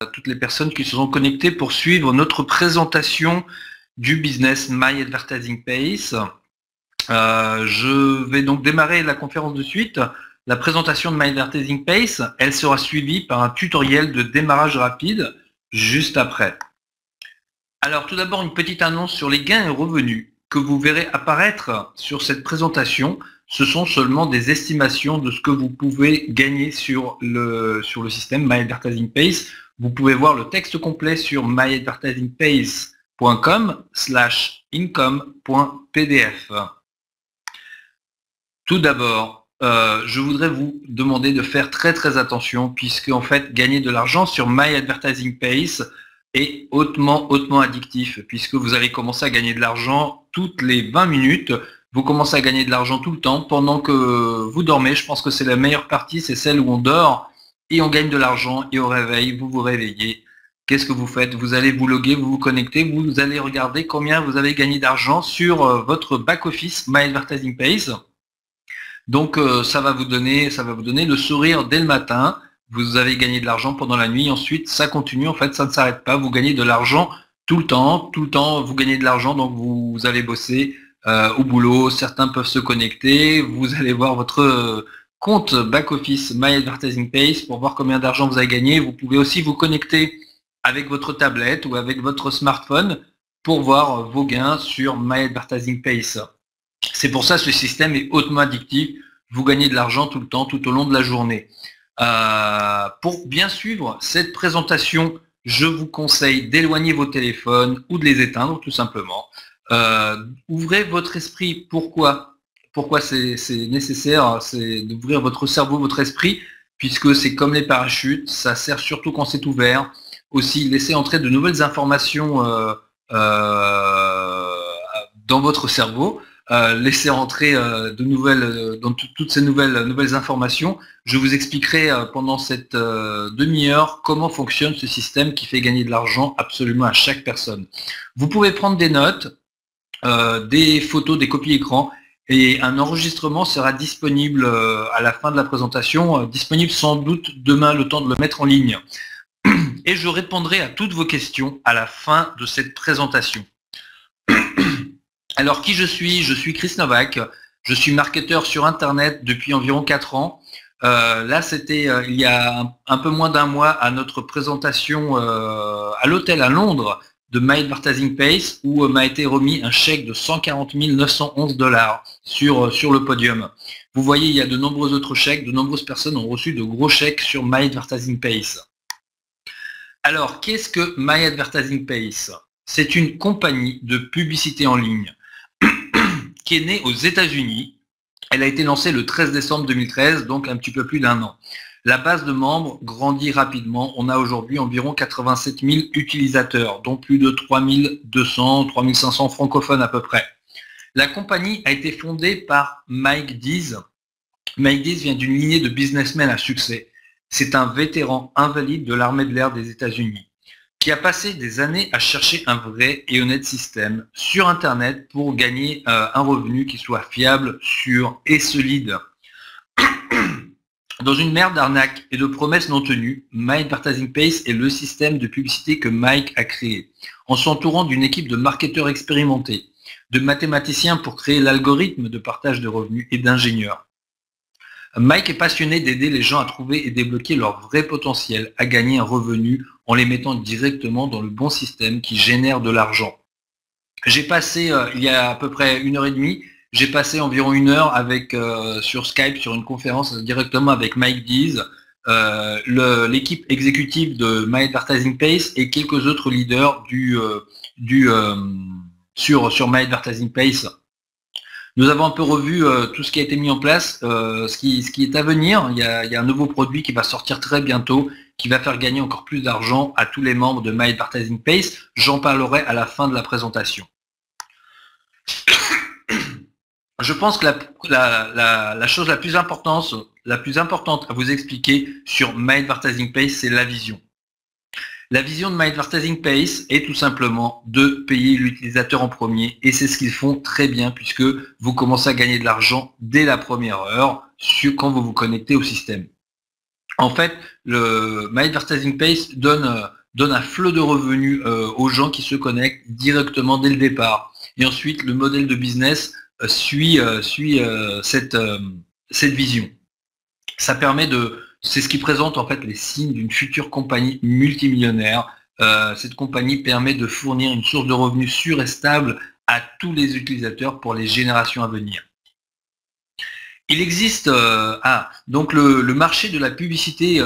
à toutes les personnes qui se sont connectées pour suivre notre présentation du business My Advertising Pace. Je vais donc démarrer la conférence de suite. La présentation de My Advertising Pace, elle sera suivie par un tutoriel de démarrage rapide juste après. Alors tout d'abord, une petite annonce sur les gains et revenus que vous verrez apparaître sur cette présentation. Ce sont seulement des estimations de ce que vous pouvez gagner sur le système My Advertising Pace. Vous pouvez voir le texte complet sur myadvertisingpace.com/income.pdf. Tout d'abord, je voudrais vous demander de faire très attention puisque en fait gagner de l'argent sur My Advertising Pace est hautement addictif puisque vous allez commencer à gagner de l'argent toutes les 20 minutes. Vous commencez à gagner de l'argent tout le temps pendant que vous dormez. Je pense que c'est la meilleure partie, c'est celle où on dort et on gagne de l'argent et au réveil, vous vous réveillez. Qu'est-ce que vous faites? Vous allez vous loguer, vous vous connectez, vous allez regarder combien vous avez gagné d'argent sur votre back-office My Advertising Pace. Donc ça va vous donner le sourire dès le matin. Vous avez gagné de l'argent pendant la nuit. Ensuite, ça continue. En fait, ça ne s'arrête pas. Vous gagnez de l'argent tout le temps. Vous gagnez de l'argent. Donc vous allez bosser au boulot. Certains peuvent se connecter. Vous allez voir votre compte back-office My Advertising Pace pour voir combien d'argent vous avez gagné. Vous pouvez aussi vous connecter avec votre tablette ou avec votre smartphone pour voir vos gains sur My Advertising Pace. C'est pour ça que ce système est hautement addictif. Vous gagnez de l'argent tout le temps, tout au long de la journée. Pour bien suivre cette présentation, je vous conseille d'éloigner vos téléphones ou de les éteindre tout simplement. Ouvrez votre esprit. Pourquoi c'est nécessaire? C'est d'ouvrir votre cerveau, votre esprit, puisque c'est comme les parachutes, ça sert surtout quand c'est ouvert. Aussi, laissez entrer de nouvelles informations dans votre cerveau. Laisser entrer dans toutes ces nouvelles informations. Je vous expliquerai pendant cette demi-heure comment fonctionne ce système qui fait gagner de l'argent absolument à chaque personne. Vous pouvez prendre des notes, des photos, des copies écran, et un enregistrement sera disponible à la fin de la présentation, disponible sans doute demain, le temps de le mettre en ligne. Et je répondrai à toutes vos questions à la fin de cette présentation. Alors, qui je suis? Je suis Chris Novak, je suis marketeur sur Internet depuis environ 4 ans. Là, c'était il y a un peu moins d'un mois à notre présentation à l'hôtel à Londres de My Advertising Pace où m'a été remis un chèque de 140 911 $ sur le podium. Vous voyez, il y a de nombreux autres chèques, de nombreuses personnes ont reçu de gros chèques sur My Advertising Pace. Alors, qu'est-ce que My Advertising Pace? C'est une compagnie de publicité en ligne qui est née aux États-Unis. Elle a été lancée le 13 décembre 2013, donc un petit peu plus d'1 an. La base de membres grandit rapidement. On a aujourd'hui environ 87 000 utilisateurs, dont plus de 3200, 3500 francophones à peu près. La compagnie a été fondée par Mike Dees. Mike Dees vient d'une lignée de businessmen à succès. C'est un vétéran invalide de l'armée de l'air des États-Unis, qui a passé des années à chercher un vrai et honnête système sur Internet pour gagner un revenu qui soit fiable, sûr et solide. Dans une mer d'arnaques et de promesses non tenues, My Advertising Pace est le système de publicité que Mike a créé, en s'entourant d'une équipe de marketeurs expérimentés, de mathématiciens pour créer l'algorithme de partage de revenus et d'ingénieurs. Mike est passionné d'aider les gens à trouver et débloquer leur vrai potentiel, à gagner un revenu en les mettant directement dans le bon système qui génère de l'argent. J'ai passé, il y a à peu près 1h30, j'ai passé environ 1 heure sur Skype, sur une conférence directement avec Mike Dees, l'équipe exécutive de My Advertising Pace et quelques autres leaders sur My Advertising Pace. Nous avons un peu revu tout ce qui a été mis en place, ce qui est à venir. Il y a un nouveau produit qui va sortir très bientôt, qui va faire gagner encore plus d'argent à tous les membres de My Advertising Pace. J'en parlerai à la fin de la présentation. Je pense que la chose la plus importante à vous expliquer sur My Advertising Pace, c'est la vision. La vision de My Advertising Pace est tout simplement de payer l'utilisateur en premier et c'est ce qu'ils font très bien puisque vous commencez à gagner de l'argent dès la première heure quand vous vous connectez au système. En fait, le My Advertising Pace donne un flot de revenus aux gens qui se connectent directement dès le départ. Et ensuite, le modèle de business suit cette vision. Ça permet c'est ce qui présente en fait les signes d'une future compagnie multimillionnaire. Cette compagnie permet de fournir une source de revenus sûre et stable à tous les utilisateurs pour les générations à venir. Il existe donc le marché de la publicité.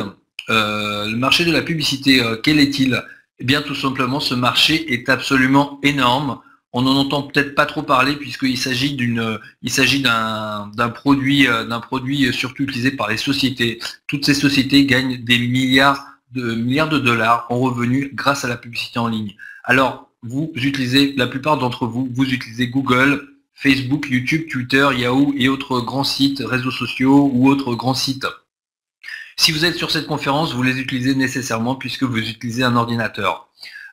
Quel est-il? Eh bien, tout simplement, ce marché est absolument énorme. On n'en entend peut-être pas trop parler puisqu'il s'agit d'un produit surtout utilisé par les sociétés. Toutes ces sociétés gagnent des milliards de dollars en revenus grâce à la publicité en ligne. Alors, la plupart d'entre vous utilisez Google, Facebook, YouTube, Twitter, Yahoo et autres grands sites, réseaux sociaux ou autres grands sites. Si vous êtes sur cette conférence, vous les utilisez nécessairement puisque vous utilisez un ordinateur.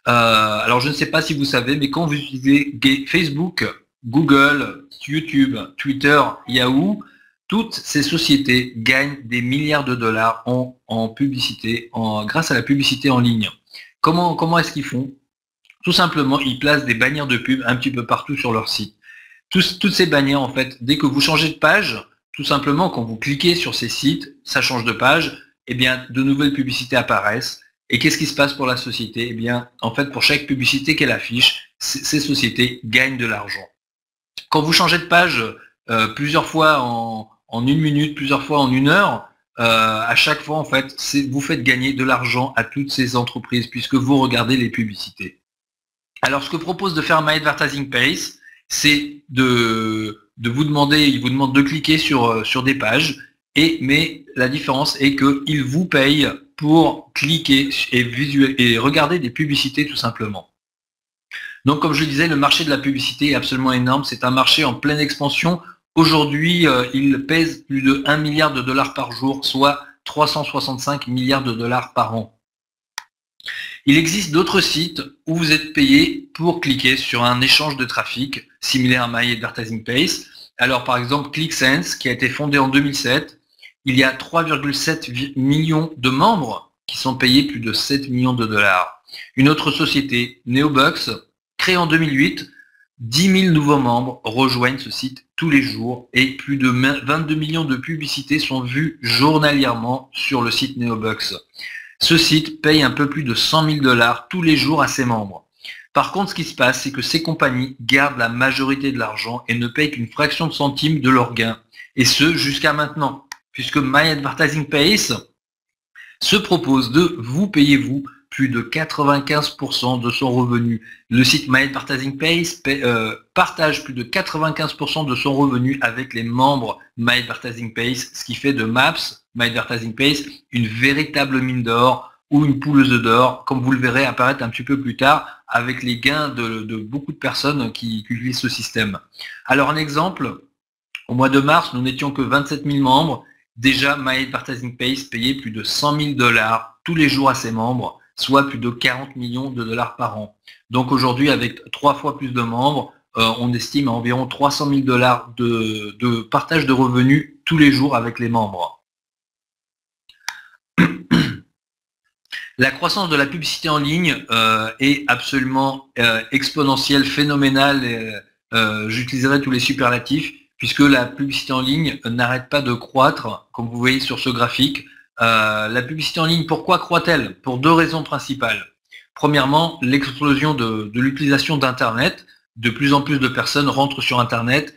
Alors je ne sais pas si vous savez, mais quand vous utilisez Facebook, Google, YouTube, Twitter, Yahoo, toutes ces sociétés gagnent des milliards de dollars en publicité, grâce à la publicité en ligne. Comment est-ce qu'ils font? Tout simplement, ils placent des bannières de pub un petit peu partout sur leur site. Toutes ces bannières, en fait, dès que vous changez de page, tout simplement, quand vous cliquez sur ces sites, ça change de page, et bien, de nouvelles publicités apparaissent. Et qu'est-ce qui se passe pour la société? Eh bien, en fait, pour chaque publicité qu'elle affiche, ces sociétés gagnent de l'argent. Quand vous changez de page plusieurs fois en 1 minute, plusieurs fois en 1 heure, à chaque fois, en fait, vous faites gagner de l'argent à toutes ces entreprises puisque vous regardez les publicités. Alors, ce que propose de faire My Advertising Pace, c'est il vous demande de cliquer sur des pages, mais la différence est qu'il vous paye pour cliquer et regarder des publicités tout simplement. Donc comme je le disais, le marché de la publicité est absolument énorme, c'est un marché en pleine expansion. Aujourd'hui, il pèse plus de 1 milliard de dollars par jour, soit 365 milliards de dollars par an. Il existe d'autres sites où vous êtes payé pour cliquer sur un échange de trafic similaire à My Advertising Pace. Alors par exemple ClickSense, qui a été fondé en 2007, il y a 3,7 millions de membres qui sont payés plus de 7 millions de dollars. Une autre société, Neobucks, créée en 2008, 10 000 nouveaux membres rejoignent ce site tous les jours et plus de 22 millions de publicités sont vues journalièrement sur le site Neobucks. Ce site paye un peu plus de 100 000 dollars tous les jours à ses membres. Par contre, ce qui se passe, c'est que ces compagnies gardent la majorité de l'argent et ne payent qu'une fraction de centime de leurs gains. Et ce, jusqu'à maintenant. Puisque My Advertising Pace se propose de vous payer, plus de 95% de son revenu. Le site My Advertising Pace partage plus de 95% de son revenu avec les membres My Advertising Pace, ce qui fait de MAPS, My Advertising Pace, une véritable mine d'or ou une pouleuse d'or, comme vous le verrez apparaître un petit peu plus tard, avec les gains de beaucoup de personnes qui utilisent ce système. Alors un exemple, au mois de mars, nous n'étions que 27 000 membres. Déjà, My Advertising Pace payait plus de 100 000 dollars tous les jours à ses membres, soit plus de 40 millions de dollars par an. Donc aujourd'hui, avec 3 fois plus de membres, on estime à environ 300 000 dollars de partage de revenus tous les jours avec les membres. La croissance de la publicité en ligne est absolument exponentielle, phénoménale. J'utiliserai tous les superlatifs, puisque la publicité en ligne n'arrête pas de croître, comme vous voyez sur ce graphique. La publicité en ligne, pourquoi croît-elle? Pour 2 raisons principales. Premièrement, l'explosion de l'utilisation d'Internet. De plus en plus de personnes rentrent sur Internet,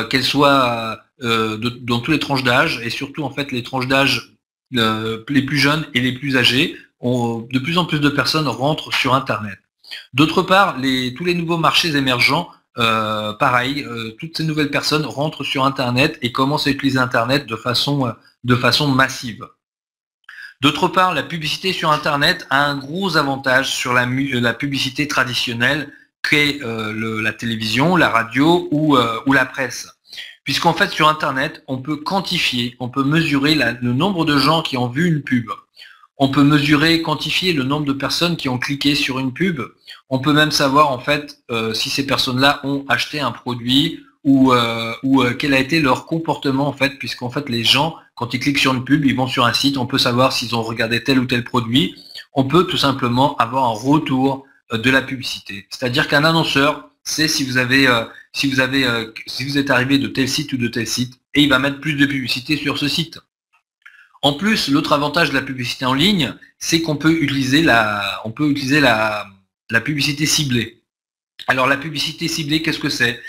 qu'elles soient dans toutes les tranches d'âge, et surtout en fait les tranches d'âge les plus jeunes et les plus âgés. De plus en plus de personnes rentrent sur Internet. D'autre part, tous les nouveaux marchés émergents, pareil, toutes ces nouvelles personnes rentrent sur Internet et commencent à utiliser Internet de façon massive. D'autre part, la publicité sur Internet a un gros avantage sur la publicité traditionnelle qu'est la télévision, la radio ou la presse. Puisqu'en fait, sur Internet, on peut quantifier, on peut mesurer le nombre de gens qui ont vu une pub. On peut mesurer, quantifier le nombre de personnes qui ont cliqué sur une pub. On peut même savoir en fait si ces personnes-là ont acheté un produit quel a été leur comportement en fait, puisqu'en fait les gens, quand ils cliquent sur une pub, ils vont sur un site, on peut savoir s'ils ont regardé tel ou tel produit, on peut tout simplement avoir un retour de la publicité. C'est-à-dire qu'un annonceur sait si vous êtes arrivé de tel site ou de tel site, et il va mettre plus de publicité sur ce site. En plus, l'autre avantage de la publicité en ligne, c'est qu'on peut utiliser la publicité ciblée. Alors la publicité ciblée, qu'est-ce que c'est?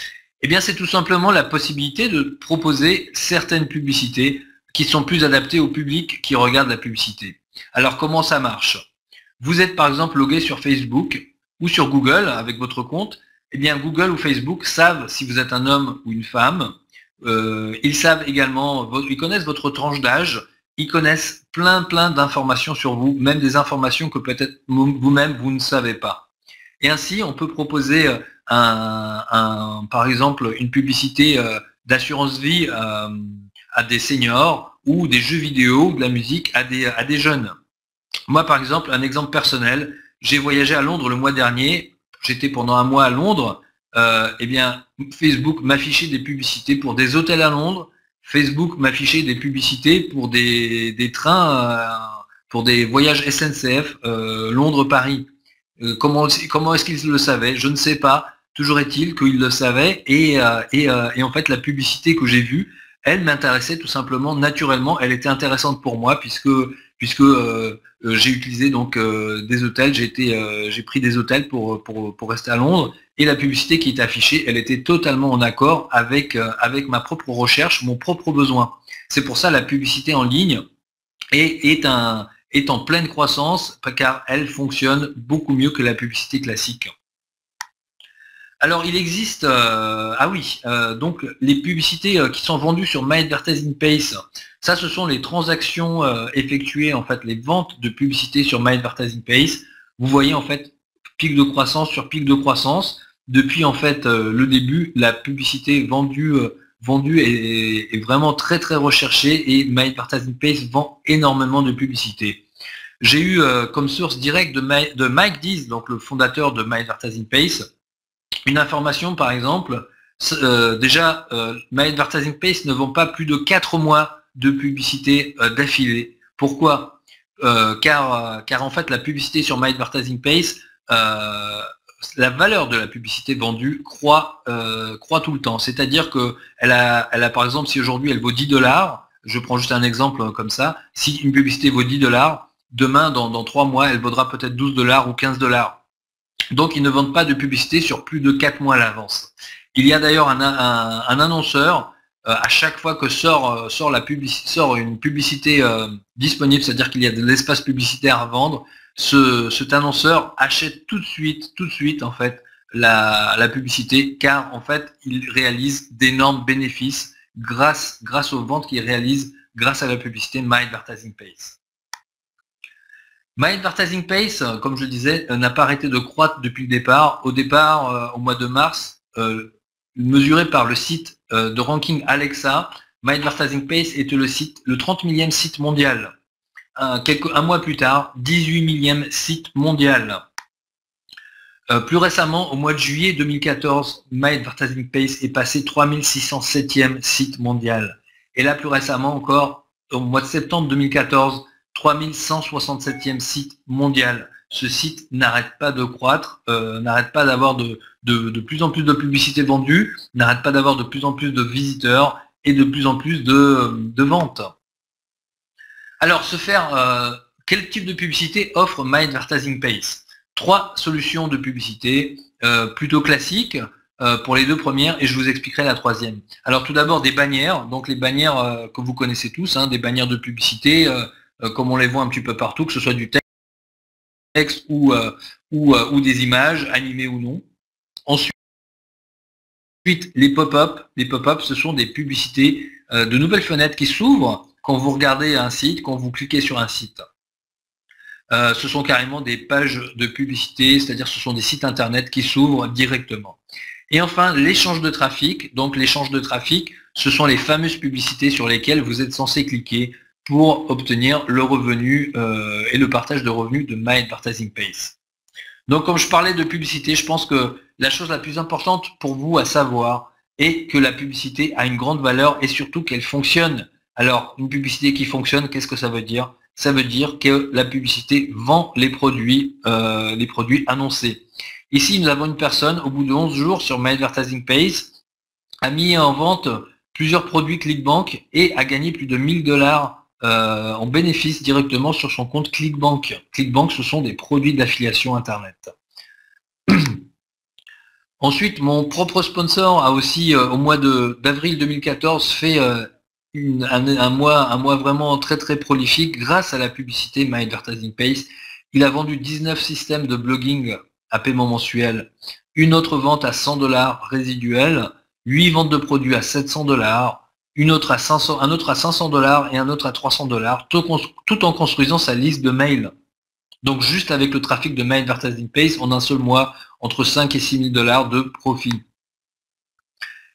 Eh bien, c'est tout simplement la possibilité de proposer certaines publicités qui sont plus adaptées au public qui regarde la publicité. Alors, comment ça marche? Vous êtes par exemple logué sur Facebook ou sur Google avec votre compte. Eh bien, Google ou Facebook savent si vous êtes un homme ou une femme. Ils savent également, ils connaissent votre tranche d'âge. Ils connaissent plein d'informations sur vous, même des informations que peut-être vous-même vous ne savez pas. Et ainsi, on peut proposer par exemple une publicité d'assurance vie à des seniors ou des jeux vidéo, de la musique à des jeunes. Moi, par exemple, un exemple personnel, j'ai voyagé à Londres le mois dernier, j'étais pendant un mois à Londres, eh bien, Facebook m'affichait des publicités pour des hôtels à Londres, Facebook m'affichait des publicités pour des trains, pour des voyages SNCF Londres-Paris. Comment est-ce qu'ils le savaient? Je ne sais pas. Toujours est-il qu'ils le savaient et en fait la publicité que j'ai vue, elle m'intéressait tout simplement naturellement. Elle était intéressante pour moi puisque j'ai utilisé donc des hôtels. J'ai pris des hôtels pour rester à Londres et la publicité qui était affichée, elle était totalement en accord avec ma propre recherche, mon propre besoin. C'est pour ça la publicité en ligne est en pleine croissance car elle fonctionne beaucoup mieux que la publicité classique. Alors il existe, donc les publicités qui sont vendues sur My Advertising Pace, ça ce sont les transactions effectuées, en fait les ventes de publicité sur My Advertising Pace. Vous voyez en fait pic de croissance sur pic de croissance. Depuis en fait le début, la publicité vendue est vraiment très recherchée et My Advertising Pace vend énormément de publicité. J'ai eu comme source directe de Mike Dees, donc le fondateur de My Advertising Pace, une information par exemple. Déjà, My Advertising Pace ne vend pas plus de 4 mois de publicité d'affilée. Pourquoi? Car en fait la publicité sur My Advertising Pace, la valeur de la publicité vendue croît tout le temps. C'est-à-dire que elle a par exemple, si aujourd'hui elle vaut 10 $, je prends juste un exemple comme ça, si une publicité vaut 10 $, demain dans 3 mois elle vaudra peut-être 12 $ ou 15 $. Donc ils ne vendent pas de publicité sur plus de 4 mois à l'avance. Il y a d'ailleurs un annonceur, à chaque fois que sort une publicité disponible, c'est-à-dire qu'il y a de l'espace publicitaire à vendre, cet annonceur achète tout de suite en fait la publicité, car en fait il réalise d'énormes bénéfices grâce aux ventes qu'il réalise grâce à la publicité My Advertising Pace. My Advertising Pace, comme je le disais, n'a pas arrêté de croître depuis le départ. Au départ, au mois de mars, mesuré par le site de ranking Alexa, My Advertising Pace était le 30 millième site mondial. Un mois plus tard, 18 millième site mondial. Plus récemment, au mois de juillet 2014, My Advertising Pace est passé 3607e site mondial. Et là, plus récemment encore, au mois de septembre 2014, 3167e site mondial. Ce site n'arrête pas de croître, n'arrête pas d'avoir de plus en plus de publicité vendue, n'arrête pas d'avoir de plus en plus de visiteurs et de plus en plus de ventes. Alors, quel type de publicité offre My Advertising Pace? 3 solutions de publicité plutôt classiques pour les 2 premières et je vous expliquerai la 3e. Alors tout d'abord des bannières, donc les bannières que vous connaissez tous, des bannières de publicité comme on les voit un petit peu partout, que ce soit du texte ou des images, animées ou non. Ensuite, les pop-up. Les pop-up, ce sont des publicités de nouvelles fenêtres qui s'ouvrent quand vous regardez un site, quand vous cliquez sur un site. Ce sont carrément des pages de publicité, c'est-à-dire ce sont des sites internet qui s'ouvrent directement. Et enfin, l'échange de trafic. Donc l'échange de trafic, ce sont les fameuses publicités sur lesquelles vous êtes censé cliquer pour obtenir le revenu et le partage de revenus de My Advertising Pace. Donc comme je parlais de publicité, je pense que la chose la plus importante pour vous à savoir, et que la publicité a une grande valeur et surtout qu'elle fonctionne. Alors, une publicité qui fonctionne, qu'est-ce que ça veut dire? Ça veut dire que la publicité vend les produits annoncés. Ici, nous avons une personne, au bout de 11 jours sur My Advertising Page, a mis en vente plusieurs produits ClickBank et a gagné plus de 1000 $ en bénéfice directement sur son compte ClickBank. ClickBank, ce sont des produits d'affiliation Internet. Ensuite, mon propre sponsor a aussi, au mois d'avril 2014, fait un mois vraiment très très prolifique grâce à la publicité My Advertising Page. Il a vendu 19 systèmes de blogging à paiement mensuel, une autre vente à 100 $ résiduels, 8 ventes de produits à 700 $, un autre à 500 $ et un autre à 300 $, tout en construisant sa liste de mails. Donc juste avec le trafic de My Advertising Page, en un seul mois, entre 5 et 6 000 $ de profit.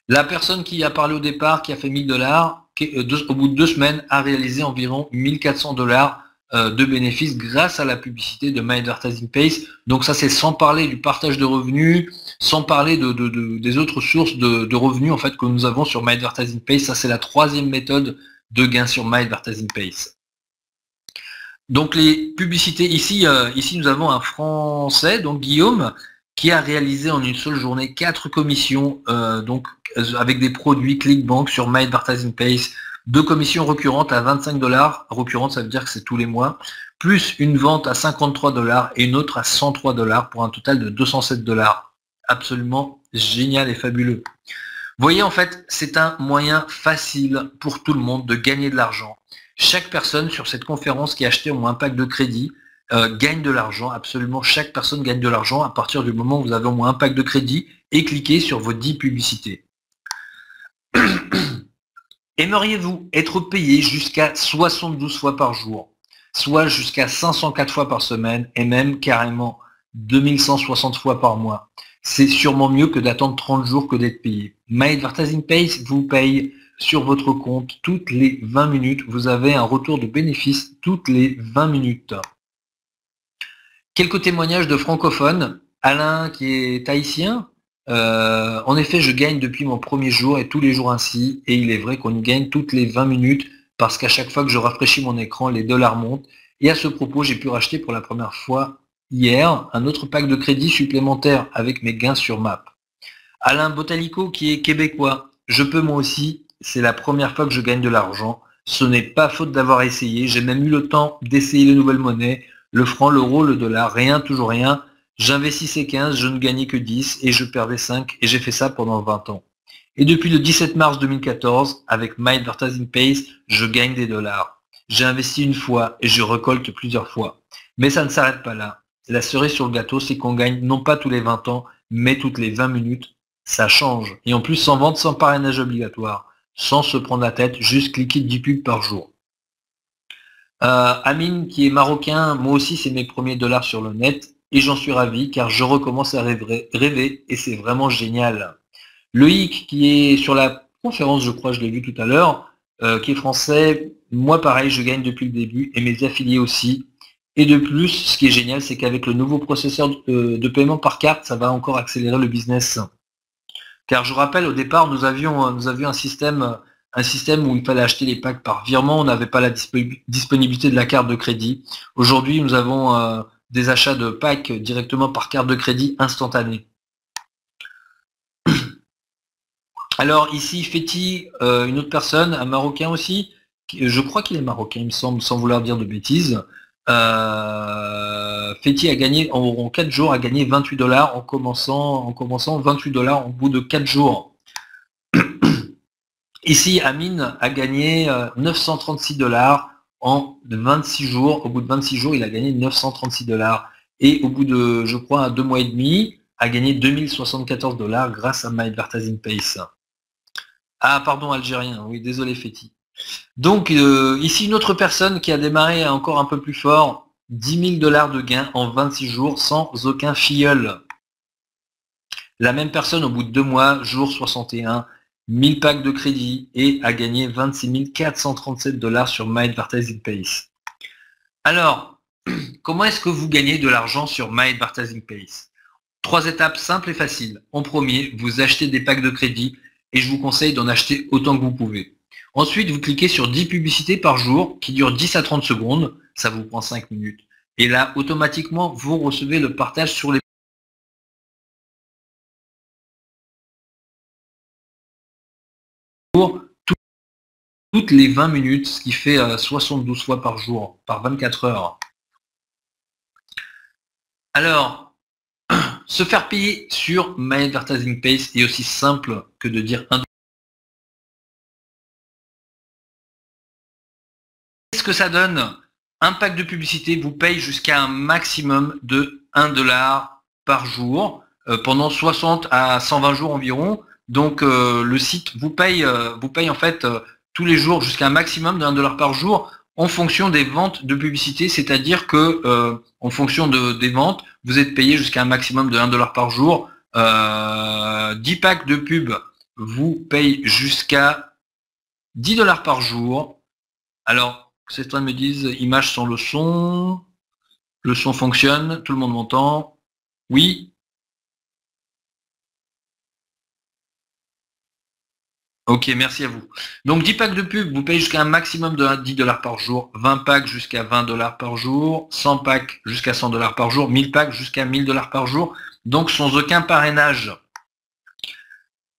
La personne qui a parlé au départ, qui a fait 1000 $, au bout de 2 semaines, a réalisé environ 1400 $ de bénéfices grâce à la publicité de My Advertising Page. Donc ça, c'est sans parler du partage de revenus, sans parler des autres sources de revenus en fait que nous avons sur My Advertising Page. Ça, c'est la troisième méthode de gain sur My Advertising Page. Donc les publicités, ici nous avons un Français, donc Guillaume, qui a réalisé en une seule journée 4 commissions avec des produits ClickBank sur My Advertising Page, 2 commissions récurrentes à 25 $, récurrente ça veut dire que c'est tous les mois, plus une vente à 53 $ et une autre à 103 $ pour un total de 207 $. Absolument génial et fabuleux. Vous voyez, en fait, c'est un moyen facile pour tout le monde de gagner de l'argent. Chaque personne sur cette conférence qui a acheté au moins un pack de crédit gagne de l'argent. Absolument chaque personne gagne de l'argent à partir du moment où vous avez au moins un pack de crédit et cliquez sur vos 10 publicités. Aimeriez-vous être payé jusqu'à 72 fois par jour, soit jusqu'à 504 fois par semaine et même carrément 2160 fois par mois? C'est sûrement mieux que d'attendre 30 jours que d'être payé. My Advertising Page vous paye sur votre compte toutes les 20 minutes. Vous avez un retour de bénéfice toutes les 20 minutes. Quelques témoignages de francophones. Alain qui est haïtien. En effet, je gagne depuis mon premier jour et tous les jours ainsi. Et il est vrai qu'on y gagne toutes les 20 minutes parce qu'à chaque fois que je rafraîchis mon écran, les dollars montent. Et à ce propos, j'ai pu racheter pour la première fois hier un autre pack de crédit supplémentaire avec mes gains sur Map. Alain Botalico qui est québécois. Je peux moi aussi. C'est la première fois que je gagne de l'argent. Ce n'est pas faute d'avoir essayé. J'ai même eu le temps d'essayer les nouvelles monnaies, le franc, l'euro, le dollar, rien, toujours rien. J'investissais 15, je ne gagnais que 10 et je perdais 5 et j'ai fait ça pendant 20 ans. Et depuis le 17 mars 2014, avec My Advertising Page, je gagne des dollars. J'ai investi une fois et je récolte plusieurs fois. Mais ça ne s'arrête pas là. La cerise sur le gâteau, c'est qu'on gagne non pas tous les 20 ans, mais toutes les 20 minutes. Ça change. Et en plus, sans vente, sans parrainage obligatoire. Sans se prendre la tête, juste cliquer 10 pubs par jour. Amine, qui est marocain, moi aussi c'est mes premiers dollars sur le net, et j'en suis ravi car je recommence à rêver et c'est vraiment génial. Loïc, qui est sur la conférence, je crois, je l'ai vu tout à l'heure, qui est français, moi pareil, je gagne depuis le début, et mes affiliés aussi. Et de plus, ce qui est génial, c'est qu'avec le nouveau processeur de paiement par carte, ça va encore accélérer le business. Car je rappelle, au départ, nous avions un système où il fallait acheter les packs par virement, on n'avait pas la disponibilité de la carte de crédit. Aujourd'hui, nous avons des achats de packs directement par carte de crédit instantanée. Alors ici, Feti, une autre personne, un Marocain aussi, je crois qu'il est Marocain, il me semble, sans vouloir dire de bêtises. Feti a gagné en 4 jours, a gagné 28 $ en commençant 28 $ au bout de 4 jours. Ici, Amine a gagné 936 $ en 26 jours. Au bout de 26 jours, il a gagné 936 $. Et au bout de, je crois, 2 mois et demi, a gagné 2074 $ grâce à My Advertising Page. Ah, pardon, algérien. Oui, désolé, Feti. Donc, ici, une autre personne qui a démarré encore un peu plus fort, 10 000 $ de gains en 26 jours sans aucun filleul. La même personne, au bout de 2 mois, jour 61, 1000 packs de crédit et a gagné 26 437 $ sur My Advertising Page. Alors, comment est-ce que vous gagnez de l'argent sur My Advertising Page? 3 étapes simples et faciles. En premier, vous achetez des packs de crédit et je vous conseille d'en acheter autant que vous pouvez. Ensuite, vous cliquez sur 10 publicités par jour qui durent 10 à 30 secondes, ça vous prend 5 minutes. Et là, automatiquement, vous recevez le partage sur les toutes les 20 minutes, ce qui fait 72 fois par jour, par 24 heures. Alors, se faire payer sur My Advertising Pace est aussi simple que de dire un. Qu'est-ce que ça donne? Un pack de publicité vous paye jusqu'à un maximum de 1 dollar par jour pendant 60 à 120 jours environ. Donc le site vous paye en fait tous les jours jusqu'à un maximum de 1 dollar par jour en fonction des ventes de publicité, c'est-à-dire que en fonction des ventes, vous êtes payé jusqu'à un maximum de 1 dollar par jour. 10 packs de pub vous payent jusqu'à 10 dollars par jour. Alors, certains me disent image sans le son fonctionne, tout le monde m'entend. Oui. Ok, merci à vous. Donc 10 packs de pub vous payez jusqu'à un maximum de 10 dollars par jour, 20 packs jusqu'à 20 dollars par jour, 100 packs jusqu'à 100 dollars par jour, 1000 packs jusqu'à 1000 dollars par jour, donc sans aucun parrainage.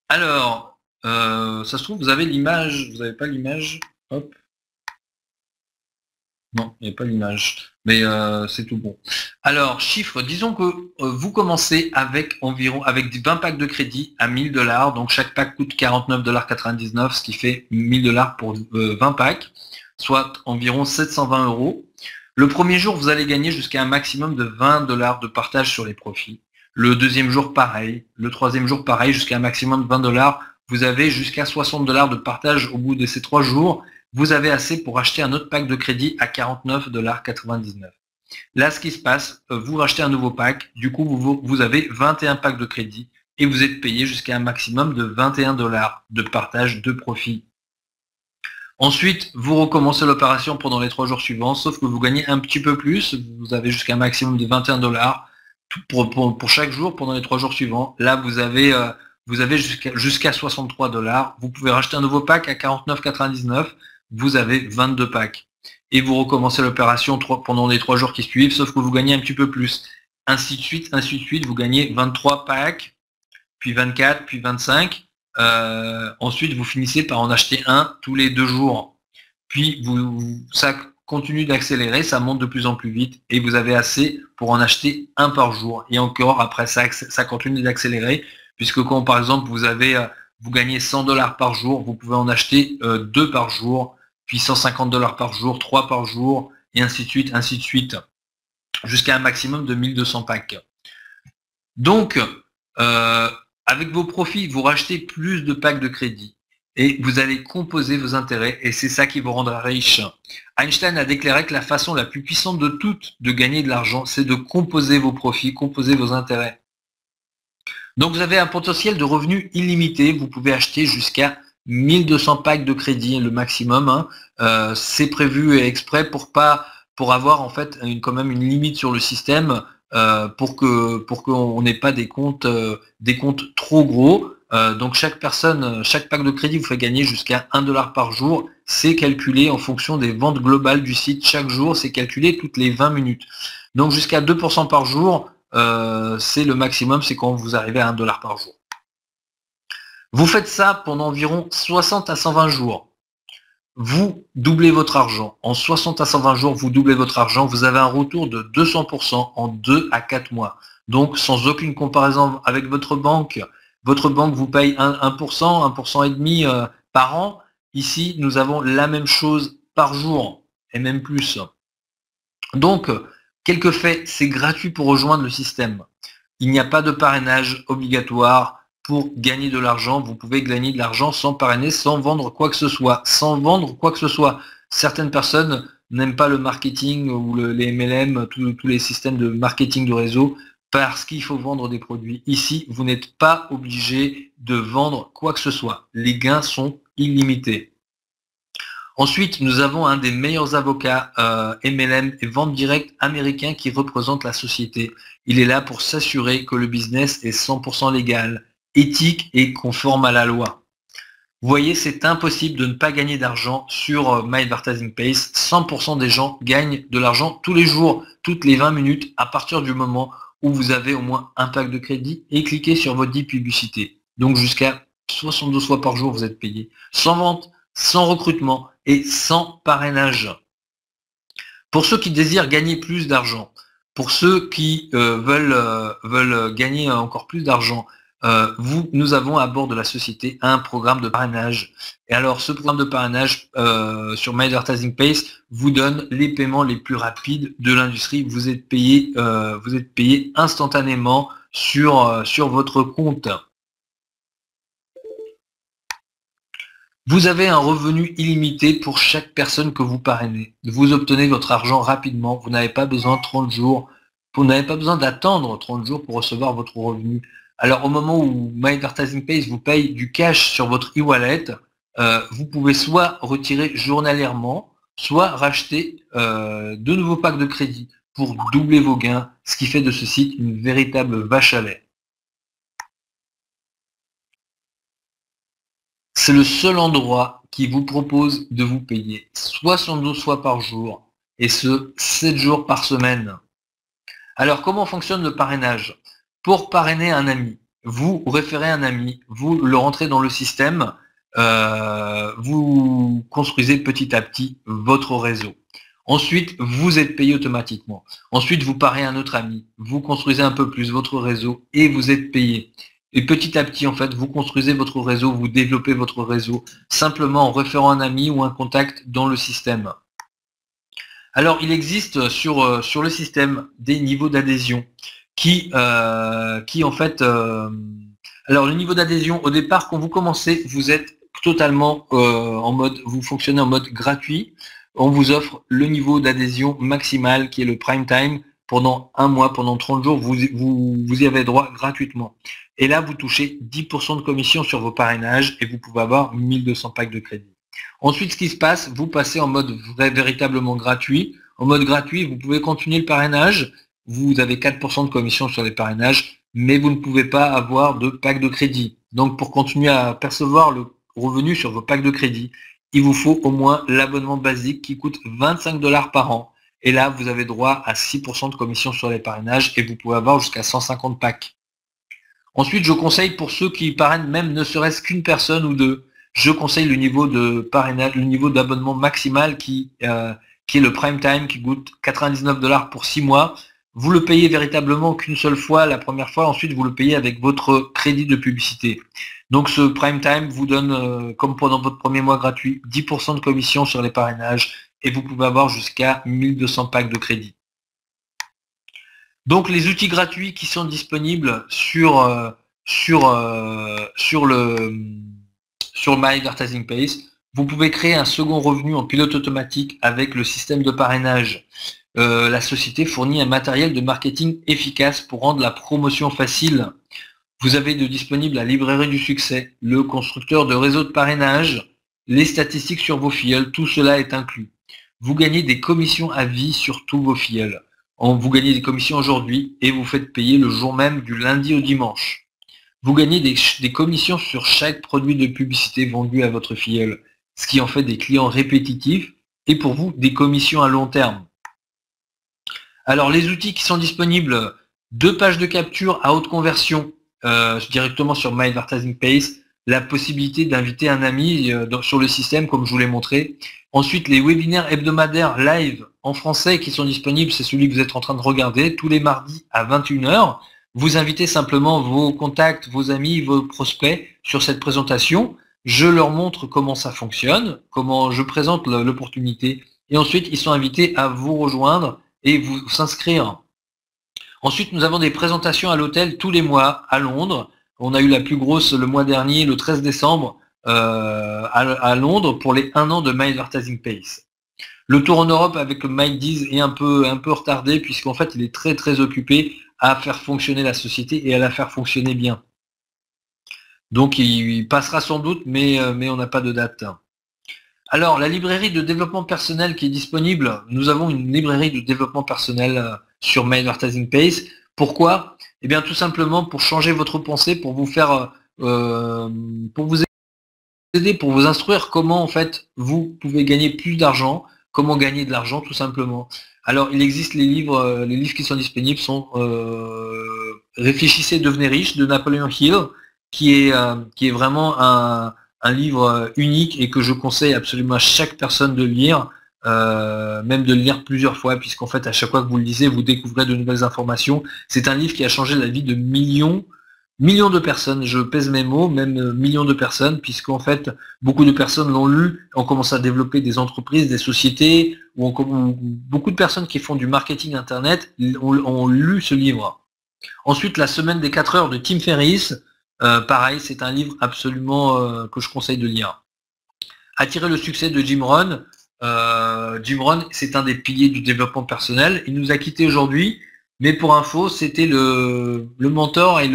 Alors, ça se trouve, vous avez l'image, vous n'avez pas l'image, hop. Non, il n'y a pas l'image, mais c'est tout bon. Alors, chiffre, disons que vous commencez avec 20 packs de crédit à 1000 dollars, donc chaque pack coûte 49,99 $, ce qui fait 1000 dollars pour 20 packs, soit environ 720 €. Le premier jour, vous allez gagner jusqu'à un maximum de 20 dollars de partage sur les profits. Le deuxième jour, pareil. Le troisième jour, pareil, jusqu'à un maximum de 20 dollars. Vous avez jusqu'à 60 dollars de partage au bout de ces 3 jours. Vous avez assez pour acheter un autre pack de crédit à 49,99 $. Là, ce qui se passe, vous rachetez un nouveau pack, du coup, vous avez 21 packs de crédit et vous êtes payé jusqu'à un maximum de 21 dollars de partage de profit. Ensuite, vous recommencez l'opération pendant les 3 jours suivants, sauf que vous gagnez un petit peu plus, vous avez jusqu'à un maximum de 21 dollars pour chaque jour pendant les 3 jours suivants. Là, vous avez jusqu'à 63 dollars. Vous pouvez racheter un nouveau pack à 49,99 $. Vous avez 22 packs. Et vous recommencez l'opération pendant les 3 jours qui suivent, sauf que vous gagnez un petit peu plus. Ainsi de suite, vous gagnez 23 packs, puis 24, puis 25. Ensuite, vous finissez par en acheter un tous les 2 jours. Puis, ça continue d'accélérer, ça monte de plus en plus vite, et vous avez assez pour en acheter un par jour. Et encore, après, ça continue d'accélérer, puisque quand, par exemple, vous gagnez 100 dollars par jour, vous pouvez en acheter 2 par jour, puis 150 dollars par jour, 3 par jour, et ainsi de suite, jusqu'à un maximum de 1200 packs. Donc, avec vos profits, vous rachetez plus de packs de crédit et vous allez composer vos intérêts et c'est ça qui vous rendra riche. Einstein a déclaré que la façon la plus puissante de toutes de gagner de l'argent, c'est de composer vos profits, composer vos intérêts. Donc vous avez un potentiel de revenus illimité, vous pouvez acheter jusqu'à 1200 packs de crédit, le maximum. C'est prévu exprès pour avoir en fait quand même une limite sur le système, pour qu'on n'ait pas des comptes trop gros. Donc chaque pack de crédit vous fait gagner jusqu'à 1 dollar par jour. C'est calculé en fonction des ventes globales du site chaque jour, c'est calculé toutes les 20 minutes. Donc jusqu'à 2% par jour, c'est le maximum, c'est quand vous arrivez à 1 dollar par jour. Vous faites ça pendant environ 60 à 120 jours. Vous doublez votre argent. En 60 à 120 jours, vous doublez votre argent. Vous avez un retour de 200% en 2 à 4 mois. Donc, sans aucune comparaison avec votre banque vous paye 1%, 1% et demi par an. Ici, nous avons la même chose par jour et même plus. Donc, quelque fait, c'est gratuit pour rejoindre le système. Il n'y a pas de parrainage obligatoire. Pour gagner de l'argent, vous pouvez gagner de l'argent sans parrainer, sans vendre quoi que ce soit. Certaines personnes n'aiment pas le marketing ou les MLM, tous les systèmes de marketing de réseau, parce qu'il faut vendre des produits. Ici, vous n'êtes pas obligé de vendre quoi que ce soit. Les gains sont illimités. Ensuite, nous avons un des meilleurs avocats MLM et vente directe américain qui représente la société. Il est là pour s'assurer que le business est 100% légal, éthique et conforme à la loi. Vous voyez, c'est impossible de ne pas gagner d'argent sur My Advertising Pays. 100% des gens gagnent de l'argent tous les jours, toutes les 20 minutes, à partir du moment où vous avez au moins un pack de crédit et cliquez sur votre dit publicité. Donc jusqu'à 72 fois par jour, vous êtes payé, sans vente, sans recrutement et sans parrainage. Pour ceux qui désirent gagner plus d'argent, pour ceux qui veulent gagner encore plus d'argent, nous avons à bord de la société un programme de parrainage. Et alors, ce programme de parrainage sur My Advertising Pays vous donne les paiements les plus rapides de l'industrie. Vous êtes payé instantanément sur votre compte. Vous avez un revenu illimité pour chaque personne que vous parrainez. Vous obtenez votre argent rapidement. Vous n'avez pas besoin de 30 jours. Vous n'avez pas besoin d'attendre 30 jours pour recevoir votre revenu. Alors, au moment où My Advertising Pays vous paye du cash sur votre e-wallet, vous pouvez soit retirer journalièrement, soit racheter de nouveaux packs de crédit pour doubler vos gains, ce qui fait de ce site une véritable vache à lait. C'est le seul endroit qui vous propose de vous payer 72 fois par jour et ce 7 jours par semaine. Alors, comment fonctionne le parrainage? Pour parrainer un ami, vous référez un ami, vous le rentrez dans le système, vous construisez petit à petit votre réseau. Ensuite, vous êtes payé automatiquement. Ensuite, vous parrainez un autre ami, vous construisez un peu plus votre réseau et vous êtes payé. Et petit à petit, en fait, vous construisez votre réseau, vous développez votre réseau, simplement en référant un ami ou un contact dans le système. Alors, il existe sur le système des niveaux d'adhésion qui en fait... alors, le niveau d'adhésion, au départ, quand vous commencez, vous êtes totalement vous fonctionnez en mode gratuit. On vous offre le niveau d'adhésion maximal qui est le prime time. Pendant un mois, pendant 30 jours, vous y avez droit gratuitement. Et là, vous touchez 10% de commission sur vos parrainages et vous pouvez avoir 1200 packs de crédit. Ensuite, ce qui se passe, vous passez en mode véritablement gratuit. En mode gratuit, vous pouvez continuer le parrainage. Vous avez 4% de commission sur les parrainages, mais vous ne pouvez pas avoir de pack de crédit. Donc, pour continuer à percevoir le revenu sur vos packs de crédit, il vous faut au moins l'abonnement basique qui coûte 25 $ par an. Et là, vous avez droit à 6% de commission sur les parrainages et vous pouvez avoir jusqu'à 150 packs. Ensuite, je conseille pour ceux qui parrainent même ne serait-ce qu'une personne ou deux, je conseille le niveau de parrainage, le niveau d'abonnement maximal qui est le prime time qui coûte 99 $ pour 6 mois. Vous le payez véritablement qu'une seule fois la première fois, ensuite vous le payez avec votre crédit de publicité. Donc ce prime time vous donne, comme pendant votre premier mois gratuit, 10% de commission sur les parrainages et vous pouvez avoir jusqu'à 1200 packs de crédit. Donc les outils gratuits qui sont disponibles sur My Advertising Pays, vous pouvez créer un second revenu en pilote automatique avec le système de parrainage. La société fournit un matériel de marketing efficace pour rendre la promotion facile. Vous avez de disponible la librairie du succès, le constructeur de réseau de parrainage, les statistiques sur vos filleuls, tout cela est inclus. Vous gagnez des commissions à vie sur tous vos filleuls. Vous gagnez des commissions aujourd'hui et vous faites payer le jour même du lundi au dimanche. Vous gagnez des commissions sur chaque produit de publicité vendu à votre filleul, ce qui en fait des clients répétitifs et pour vous des commissions à long terme. Alors les outils qui sont disponibles, 2 pages de capture à haute conversion directement sur My Advertising Pays, la possibilité d'inviter un ami sur le système comme je vous l'ai montré. Ensuite, les webinaires hebdomadaires live en français qui sont disponibles, c'est celui que vous êtes en train de regarder, tous les mardis à 21 h. Vous invitez simplement vos contacts, vos amis, vos prospects sur cette présentation. Je leur montre comment ça fonctionne, comment je présente l'opportunité. Et ensuite, ils sont invités à vous rejoindre et vous s'inscrire. Ensuite, nous avons des présentations à l'hôtel tous les mois à Londres. On a eu la plus grosse le mois dernier, le 13 décembre, à Londres pour les 1 an de My Advertising Pays. Le tour en Europe avec Mike Dees est un peu retardé puisqu'en fait il est très occupé à faire fonctionner la société et à la faire fonctionner bien. Donc il passera sans doute, mais on n'a pas de date. Alors la librairie de développement personnel qui est disponible, nous avons une librairie de développement personnel sur My Advertising Pays. Pourquoi? Eh bien tout simplement pour changer votre pensée, pour vous faire, pour vous aider, pour vous instruire comment en fait vous pouvez gagner plus d'argent, comment gagner de l'argent tout simplement. Alors il existe les livres qui sont disponibles sont Réfléchissez, devenez riche de Napoleon Hill, qui est vraiment un livre unique et que je conseille absolument à chaque personne de lire, même de le lire plusieurs fois, puisqu'en fait à chaque fois que vous le lisez, vous découvrez de nouvelles informations. C'est un livre qui a changé la vie de millions de personnes, je pèse mes mots, même millions de personnes, puisqu'en fait, beaucoup de personnes l'ont lu, ont commencé à développer des entreprises, des sociétés, ou beaucoup de personnes qui font du marketing internet ont lu ce livre. Ensuite, La semaine des 4 heures de Tim Ferriss, pareil, c'est un livre absolument que je conseille de lire. Attirer le succès de Jim Rohn. Jim Rohn, c'est un des piliers du développement personnel. Il nous a quittés aujourd'hui, mais pour info, c'était le mentor et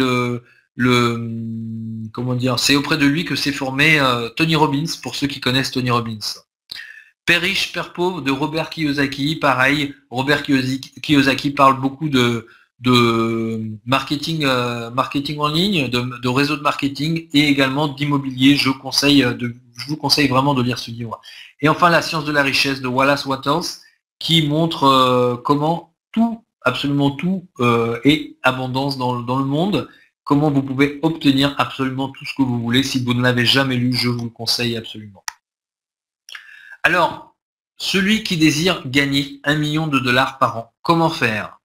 comment dire, c'est auprès de lui que s'est formé Tony Robbins, pour ceux qui connaissent Tony Robbins. Père riche, père pauvre de Robert Kiyosaki, pareil, Robert Kiyosaki parle beaucoup de marketing, marketing en ligne, de réseau de marketing et également d'immobilier. Je vous conseille vraiment de lire ce livre. Et enfin, La science de la richesse de Wallace Wattles, qui montre comment tout, absolument tout, est abondance dans le monde, comment vous pouvez obtenir absolument tout ce que vous voulez. Si vous ne l'avez jamais lu, je vous le conseille absolument. Alors, celui qui désire gagner 1 million de dollars par an, comment faire?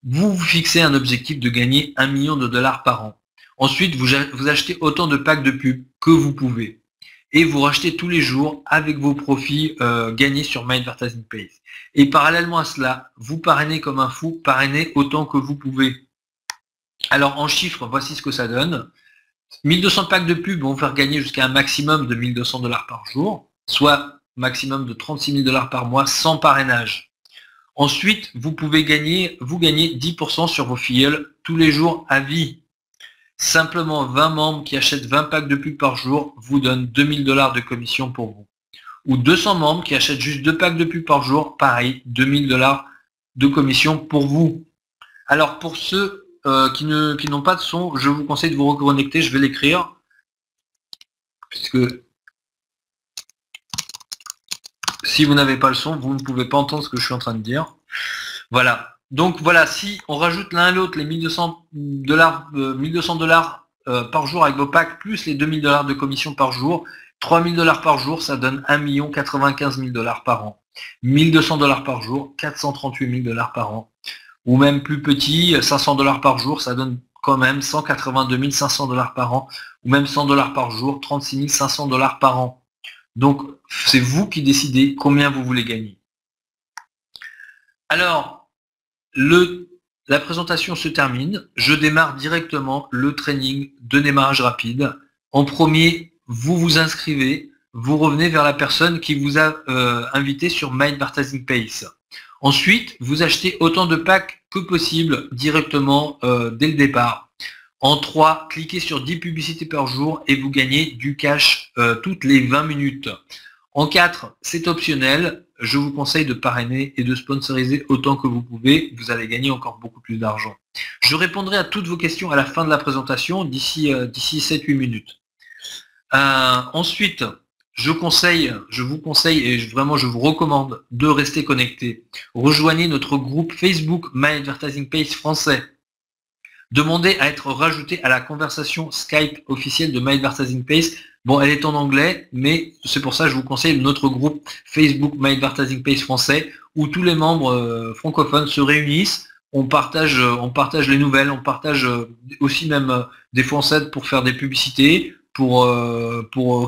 Vous vous fixez un objectif de gagner 1 million de dollars par an. Ensuite, vous achetez autant de packs de pub que vous pouvez. Et vous rachetez tous les jours avec vos profits gagnés sur My Advertising Pays. Et parallèlement à cela, vous parrainez comme un fou, parrainez autant que vous pouvez. Alors en chiffres, voici ce que ça donne. 1200 packs de pub vont vous faire gagner jusqu'à un maximum de 1200 dollars par jour, soit maximum de 36 000 dollars par mois sans parrainage. Ensuite, vous gagnez 10% sur vos filleuls tous les jours à vie. Simplement 20 membres qui achètent 20 packs de pub par jour vous donnent 2000 dollars de commission pour vous. Ou 200 membres qui achètent juste 2 packs de pub par jour, pareil, 2000 dollars de commission pour vous. Alors pour ceux qui n'ont pas de son, je vous conseille de vous reconnecter, je vais l'écrire, puisque si vous n'avez pas le son, vous ne pouvez pas entendre ce que je suis en train de dire. Voilà. Donc voilà, si on rajoute l'un à l'autre les 1200 dollars par jour avec vos packs, plus les 2000 dollars de commission par jour, 3000 dollars par jour, ça donne 1 95 000 dollars par an. 1200 dollars par jour, 438 000 dollars par an. Ou même plus petit, 500 dollars par jour, ça donne quand même 182 500 dollars par an. Ou même 100 dollars par jour, 36 500 dollars par an. Donc, c'est vous qui décidez combien vous voulez gagner. Alors, la présentation se termine. Je démarre directement le training de démarrage rapide. En premier, vous vous inscrivez, vous revenez vers la personne qui vous a invité sur My Advertising Pays. Ensuite, vous achetez autant de packs que possible directement dès le départ. En 3, cliquez sur 10 publicités par jour et vous gagnez du cash toutes les 20 minutes. En 4, c'est optionnel. Je vous conseille de parrainer et de sponsoriser autant que vous pouvez. Vous allez gagner encore beaucoup plus d'argent. Je répondrai à toutes vos questions à la fin de la présentation d'ici 7-8 minutes. Ensuite, je vous conseille et vraiment je vous recommande de rester connecté. Rejoignez notre groupe Facebook My Advertising Pays français. Demandez à être rajouté à la conversation Skype officielle de My Advertising Pays. Bon, elle est en anglais, mais c'est pour ça que je vous conseille notre groupe Facebook My Advertising Pays français, où tous les membres francophones se réunissent. On partage les nouvelles, on partage aussi même des fois on s'aide pour faire des publicités, pour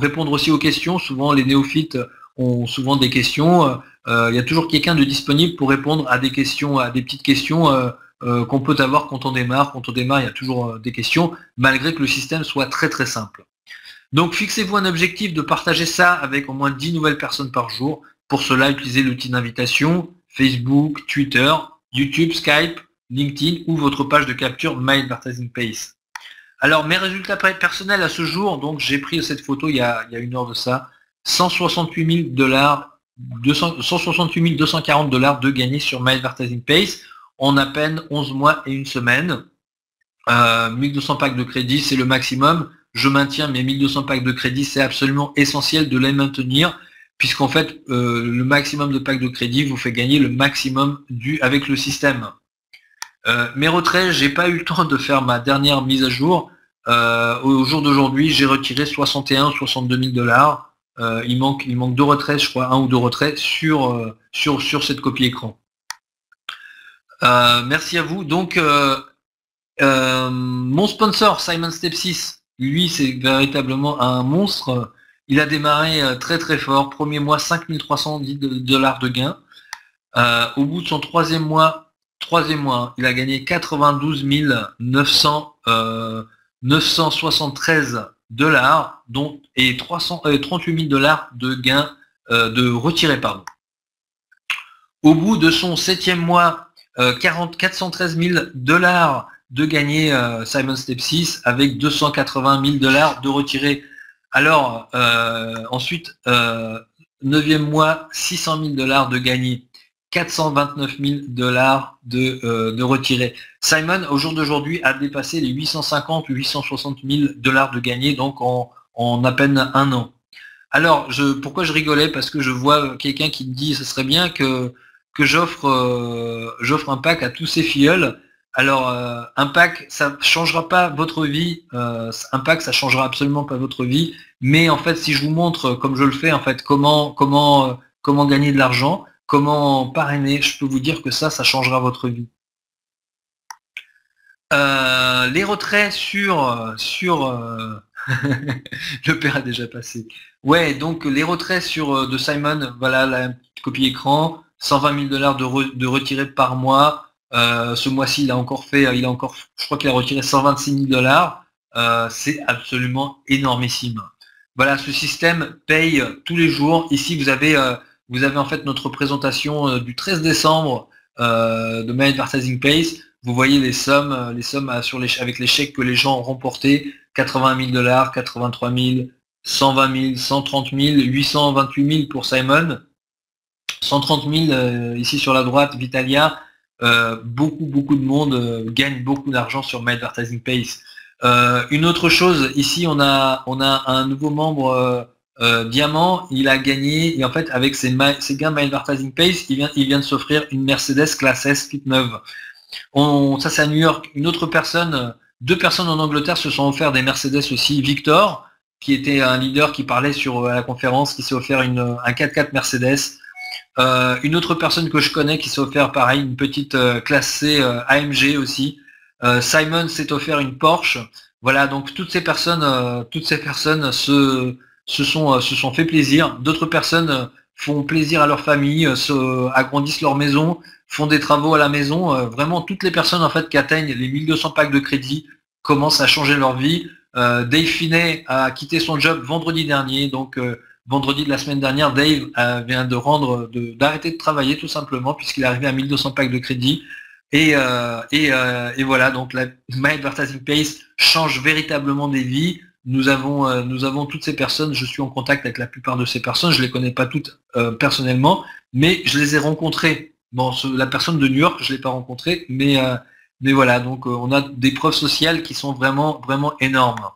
répondre aussi aux questions. Souvent les néophytes ont souvent des questions. Il y a toujours quelqu'un de disponible pour répondre à des questions, à des petites questions qu'on peut avoir quand on démarre. Quand on démarre, il y a toujours des questions, malgré que le système soit très très simple. Donc fixez-vous un objectif de partager ça avec au moins 10 nouvelles personnes par jour. Pour cela, utilisez l'outil d'invitation, Facebook, Twitter, YouTube, Skype, LinkedIn ou votre page de capture My Advertising Pays. Alors mes résultats personnels à ce jour, donc j'ai pris cette photo il y a une heure de ça, 168 240 dollars de gagnés sur My Advertising Pays en à peine 11 mois et une semaine. 1200 packs de crédit, c'est le maximum. je maintiens mes 1200 packs de crédit. C'est absolument essentiel de les maintenir, puisqu'en fait, le maximum de packs de crédit vous fait gagner le maximum avec le système. Mes retraits, j'ai pas eu le temps de faire ma dernière mise à jour. Au jour d'aujourd'hui, j'ai retiré 61 ou 62 000 $. Il manque 2 retraits, je crois, 1 ou 2 retraits sur cette copie écran. Merci à vous. Donc, mon sponsor, Simon Step 6, lui, c'est véritablement un monstre. Il a démarré très très fort. Premier mois, 5 310 $ de gains. Au bout de son troisième mois, il a gagné 92 973 $, dont, et 38 000 $ de gains de retirés, pardon. Au bout de son 7e mois, 413 000 $ de gagné Simon Step 6 avec 280 000 $ de retirés. Alors ensuite, 9e mois, 600 000 $ de gagné, 429 000 $ de retirés. Simon, au jour d'aujourd'hui, a dépassé les 850 ou 860 000 $ de gagné, donc en à peine un an. Alors, pourquoi je rigolais? Parce que je vois quelqu'un qui me dit ce serait bien que j'offre un pack à tous ces filleuls. Alors, un pack, ça changera pas votre vie. Un pack, ça changera absolument pas votre vie. Mais en fait, si je vous montre, comme je le fais, en fait, comment gagner de l'argent, comment parrainer, je peux vous dire que ça changera votre vie. Les retraits sur le père a déjà passé. Ouais, donc les retraits de Simon, voilà la petite copie écran, 120 000 $ de retirés par mois. Ce mois-ci, je crois qu'il a retiré 126 000 $. C'est absolument énormissime. Voilà, ce système paye tous les jours. Ici, vous avez en fait notre présentation du 13 décembre de My Advertising Pays. Vous voyez les sommes avec les chèques que les gens ont remportés: 80 000 $, 83 000, 120 000, 130 000, 828 000 pour Simon, 130 000 ici sur la droite, Vitalia. Beaucoup de monde gagne beaucoup d'argent sur My Advertising Pays. Une autre chose, ici on a un nouveau membre Diamant. Il a gagné, et en fait avec ses gains My Advertising Pays, il vient de s'offrir une Mercedes classe S toute neuve. Ça c'est à New York. Une autre personne, 2 personnes en Angleterre se sont offert des Mercedes aussi. Victor, qui était un leader qui parlait sur la conférence, qui s'est offert un 4x4 Mercedes. Une autre personne que je connais qui s'est offert pareil, une petite classe C AMG aussi. Simon s'est offert une Porsche. Voilà, donc toutes ces personnes se sont fait plaisir. D'autres personnes font plaisir à leur famille, agrandissent leur maison, font des travaux à la maison. Vraiment, toutes les personnes en fait qui atteignent les 1200 packs de crédit commencent à changer leur vie. Dave Finney a quitté son job vendredi dernier, donc vendredi de la semaine dernière, Dave vient d'arrêter de travailler tout simplement puisqu'il est arrivé à 1200 packs de crédit. Et voilà, donc la My Advertising Pays change véritablement des vies. Nous avons toutes ces personnes. Je suis en contact avec la plupart de ces personnes. Je les connais pas toutes personnellement, mais je les ai rencontrées. Bon, la personne de New York, je l'ai pas rencontrée, mais voilà. Donc on a des preuves sociales qui sont vraiment énormes.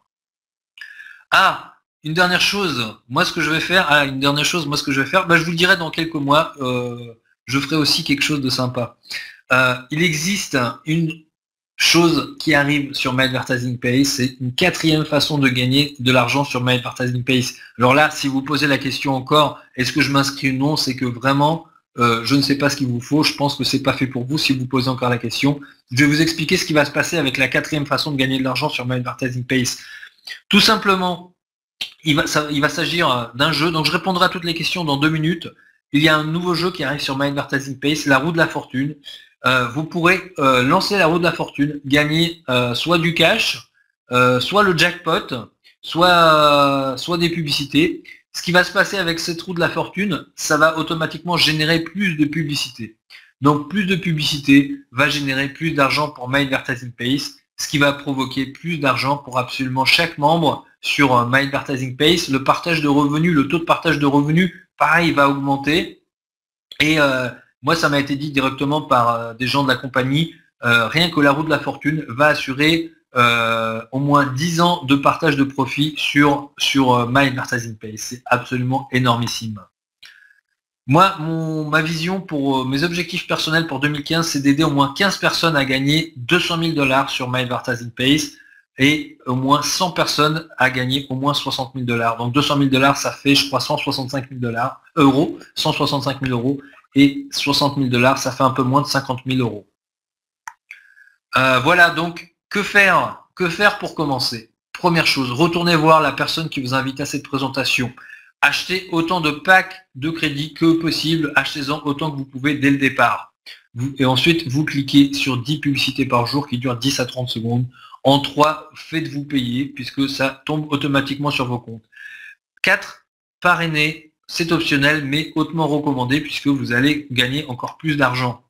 Ah, une dernière chose. Moi, ce que je vais faire, je vous le dirai dans quelques mois. Je ferai aussi quelque chose de sympa. Il existe une chose qui arrive sur My Advertising Pays, c'est une 4e façon de gagner de l'argent sur My Advertising Pays. Alors là, si vous posez la question encore, est-ce que je m'inscris ou non, c'est que vraiment, je ne sais pas ce qu'il vous faut. Je pense que c'est pas fait pour vous si vous posez encore la question. Je vais vous expliquer ce qui va se passer avec la 4e façon de gagner de l'argent sur My Advertising Pays. Tout simplement, il va s'agir d'un jeu. Donc je répondrai à toutes les questions dans 2 minutes. Il y a un nouveau jeu qui arrive sur My Advertising Pays, la roue de la fortune. Vous pourrez lancer la roue de la fortune, gagner soit du cash, soit le jackpot, soit des publicités. Ce qui va se passer avec cette roue de la fortune, ça va automatiquement générer plus de publicités. Donc plus de publicités va générer plus d'argent pour My Advertising Pays, ce qui va provoquer plus d'argent pour absolument chaque membre sur My Advertising Pays. Le partage de revenus, le taux de partage de revenus, pareil, va augmenter. Et moi, ça m'a été dit directement par des gens de la compagnie, rien que la roue de la fortune va assurer au moins 10 ans de partage de profit sur My Advertising Page. C'est absolument énormissime. Moi, ma vision pour mes objectifs personnels pour 2015, c'est d'aider au moins 15 personnes à gagner 200 000 $ sur My Advertising Page et au moins 100 personnes à gagner au moins 60 000 $. Donc 200 000 $, ça fait, je crois, 165 000 euros, 165 000 euros, et 60 000 $, ça fait un peu moins de 50 000 euros. Voilà, donc que faire pour commencer? Première chose, retournez voir la personne qui vous invite à cette présentation. Achetez autant de packs de crédit que possible, achetez-en autant que vous pouvez dès le départ. Et ensuite, vous cliquez sur 10 publicités par jour qui durent 10 à 30 secondes. En 3, faites-vous payer puisque ça tombe automatiquement sur vos comptes. 4, parrainer, c'est optionnel mais hautement recommandé puisque vous allez gagner encore plus d'argent.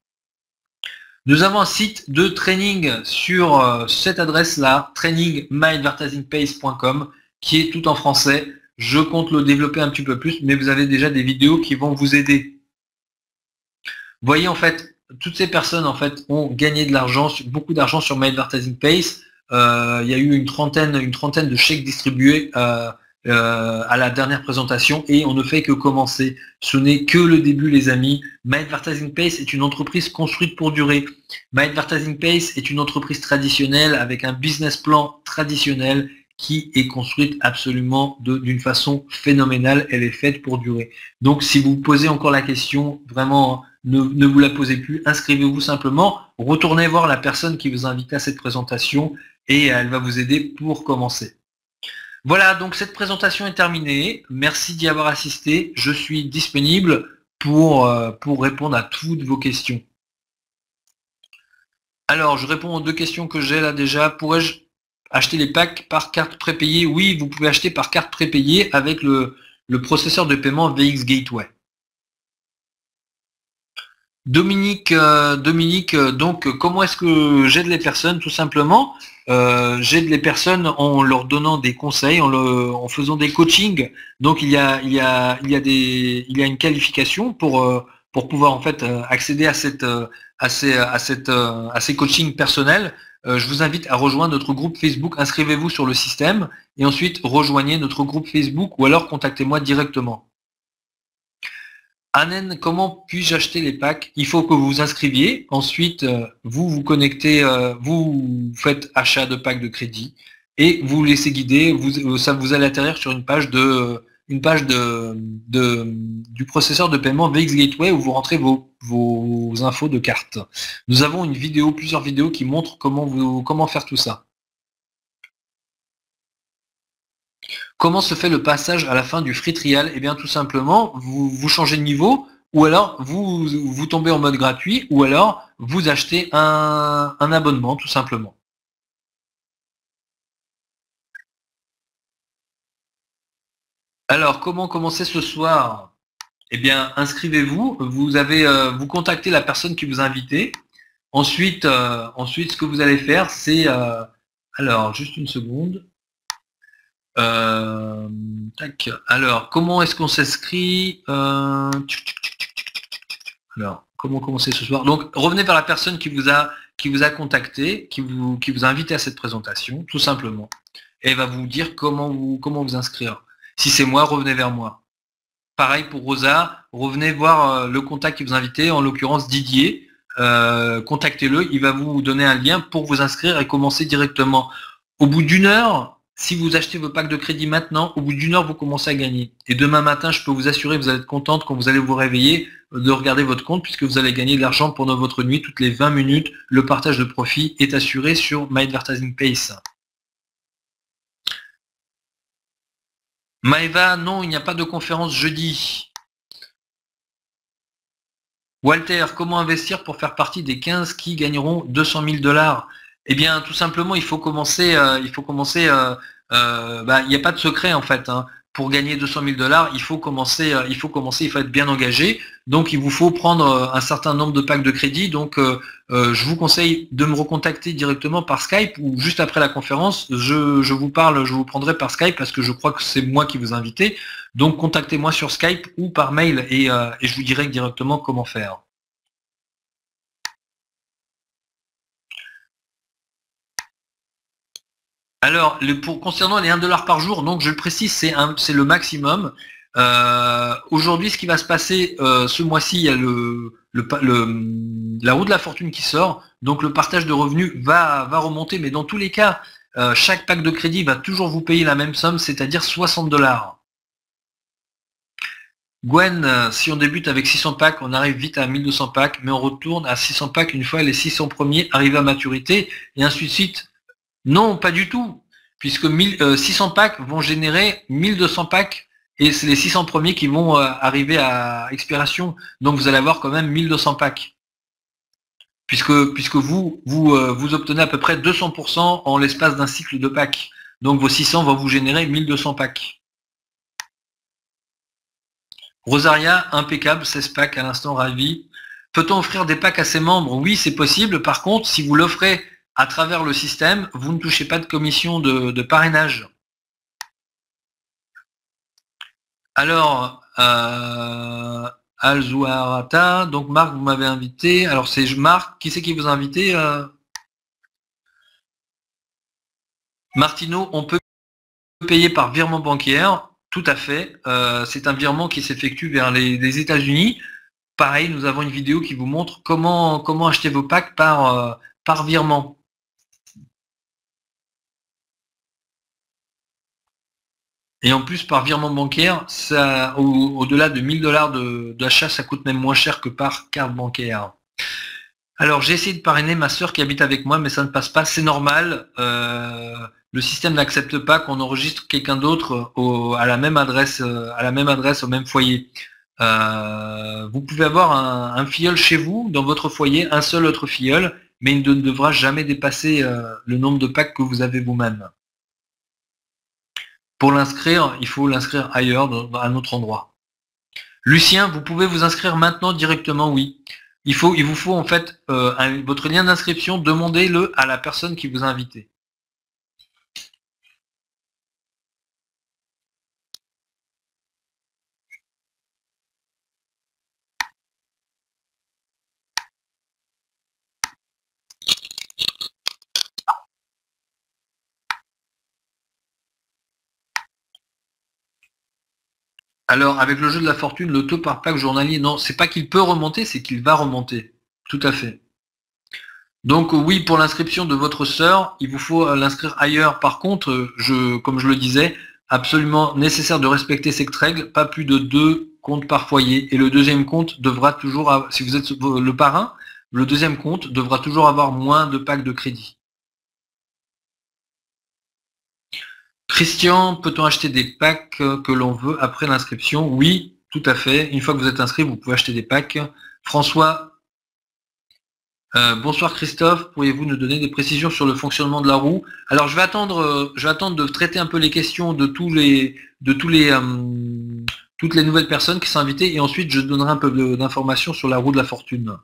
Nous avons un site de training sur cette adresse-là, trainingmyadvertisingpage.com, qui est tout en français. Je compte le développer un petit peu plus, mais vous avez déjà des vidéos qui vont vous aider. Vous voyez, en fait, toutes ces personnes en fait ont gagné de l'argent, beaucoup d'argent sur My Advertising Page. Il y a eu une trentaine de chèques distribués à la dernière présentation et on ne fait que commencer. Ce n'est que le début, les amis. My Advertising Page est une entreprise construite pour durer. My Advertising Page est une entreprise traditionnelle avec un business plan traditionnel qui est construite absolument d'une façon phénoménale. Elle est faite pour durer. Donc si vous posez encore la question, vraiment, ne vous la posez plus, inscrivez-vous simplement, retournez voir la personne qui vous a invité à cette présentation et elle va vous aider pour commencer. Voilà, donc cette présentation est terminée. Merci d'y avoir assisté. Je suis disponible pour répondre à toutes vos questions. Alors, je réponds aux deux questions que j'ai là déjà. Pourrais-je acheter les packs par carte prépayée? Oui, vous pouvez acheter par carte prépayée avec le processeur de paiement VX Gateway. Dominique, donc comment est-ce que j'aide les personnes? Tout simplement, j'aide les personnes en leur donnant des conseils, en faisant des coachings. Donc il y a une qualification pour pouvoir en fait accéder à ces coachings personnels. Je vous invite à rejoindre notre groupe Facebook. Inscrivez-vous sur le système et ensuite rejoignez notre groupe Facebook ou alors contactez-moi directement. Anen, comment puis-je acheter les packs? Il faut que vous vous inscriviez. Ensuite, vous vous connectez, vous faites achat de packs de crédit et vous laissez guider. Vous allez atterrir sur une page du processeur de paiement VX Gateway où vous rentrez vos infos de carte. Nous avons plusieurs vidéos qui montrent comment faire tout ça. Comment se fait le passage à la fin du free trial? Eh bien tout simplement, vous changez de niveau, ou alors vous tombez en mode gratuit, ou alors vous achetez un abonnement tout simplement. Alors comment commencer ce soir? Eh bien inscrivez-vous, vous contactez la personne qui vous a invité. Ensuite, ce que vous allez faire, c'est alors juste une seconde. Alors, comment est-ce qu'on s'inscrit? Alors, comment commencer ce soir? Donc, revenez vers la personne qui vous a contacté, qui vous a invité à cette présentation, tout simplement. Et elle va vous dire comment vous inscrire. Si c'est moi, revenez vers moi. Pareil pour Rosa, revenez voir le contact qui vous a invité, en l'occurrence Didier. Contactez-le, il va vous donner un lien pour vous inscrire et commencer directement. Au bout d'une heure, si vous achetez vos packs de crédit maintenant, au bout d'une heure, vous commencez à gagner. Et demain matin, je peux vous assurer, vous allez être contente quand vous allez vous réveiller de regarder votre compte puisque vous allez gagner de l'argent pendant votre nuit. Toutes les 20 minutes, le partage de profit est assuré sur My Advertising Page. Maëva, non, il n'y a pas de conférence jeudi. Walter, comment investir pour faire partie des 15 qui gagneront 200 000 $? Eh bien, tout simplement, il faut commencer. Il n'y a pas de secret en fait. Hein. Pour gagner 200 000 $, il faut commencer. Il faut être bien engagé. Donc, il vous faut prendre un certain nombre de packs de crédit. Donc, je vous conseille de me recontacter directement par Skype ou juste après la conférence. Je vous prendrai par Skype parce que je crois que c'est moi qui vous ai invité. Donc, contactez-moi sur Skype ou par mail et je vous dirai directement comment faire. Alors, concernant les 1$ par jour, donc je le précise, c'est le maximum. Aujourd'hui, ce qui va se passer ce mois-ci, il y a la roue de la fortune qui sort, donc le partage de revenus va remonter, mais dans tous les cas, chaque pack de crédit va toujours vous payer la même somme, c'est-à-dire 60$. Gwen, si on débute avec 600 packs, on arrive vite à 1200 packs, mais on retourne à 600 packs une fois les 600 premiers arrivés à maturité, et ainsi de suite. Non, pas du tout, puisque 600 packs vont générer 1200 packs, et c'est les 600 premiers qui vont arriver à expiration. Donc vous allez avoir quand même 1200 packs. Puisque vous obtenez à peu près 200% en l'espace d'un cycle de packs. Donc vos 600 vont vous générer 1200 packs. Rosaria, impeccable, 16 packs à l'instant, ravi. Peut-on offrir des packs à ses membres? Oui, c'est possible. Par contre, si vous l'offrez à travers le système, vous ne touchez pas de commission de parrainage. Alors, Al-Zouarata, donc Marc, vous m'avez invité. Alors c'est Marc, qui c'est qui vous a invité Martino, on peut payer par virement bancaire, tout à fait. C'est un virement qui s'effectue vers les États-Unis. Pareil, nous avons une vidéo qui vous montre comment acheter vos packs par virement. Et en plus, par virement bancaire, ça, au-delà de 1000$ d'achat, ça coûte même moins cher que par carte bancaire. Alors, j'ai essayé de parrainer ma sœur qui habite avec moi, mais ça ne passe pas. C'est normal. Le système n'accepte pas qu'on enregistre quelqu'un d'autre à la même adresse, au même foyer. Vous pouvez avoir un filleul chez vous, dans votre foyer, un seul autre filleul, mais il ne devra jamais dépasser le nombre de packs que vous avez vous-même. Pour l'inscrire, il faut l'inscrire ailleurs, à un autre endroit. Lucien, vous pouvez vous inscrire maintenant directement, oui. Il vous faut en fait votre lien d'inscription, demandez-le à la personne qui vous a invité. Alors, avec le jeu de la fortune, le taux par pack journalier, non, c'est pas qu'il peut remonter, c'est qu'il va remonter. Tout à fait. Donc oui, pour l'inscription de votre sœur, il vous faut l'inscrire ailleurs. Par contre, comme je le disais, absolument nécessaire de respecter cette règle, pas plus de 2 comptes par foyer. Et le deuxième compte devra toujours, si vous êtes le parrain, le deuxième compte devra toujours avoir moins de packs de crédit. Christian, peut-on acheter des packs que l'on veut après l'inscription? Oui, tout à fait. Une fois que vous êtes inscrit, vous pouvez acheter des packs. François, bonsoir Christophe, pourriez-vous nous donner des précisions sur le fonctionnement de la roue? Alors je vais attendre de traiter un peu les questions de toutes les nouvelles personnes qui sont invitées et ensuite je donnerai un peu d'informations sur la roue de la fortune.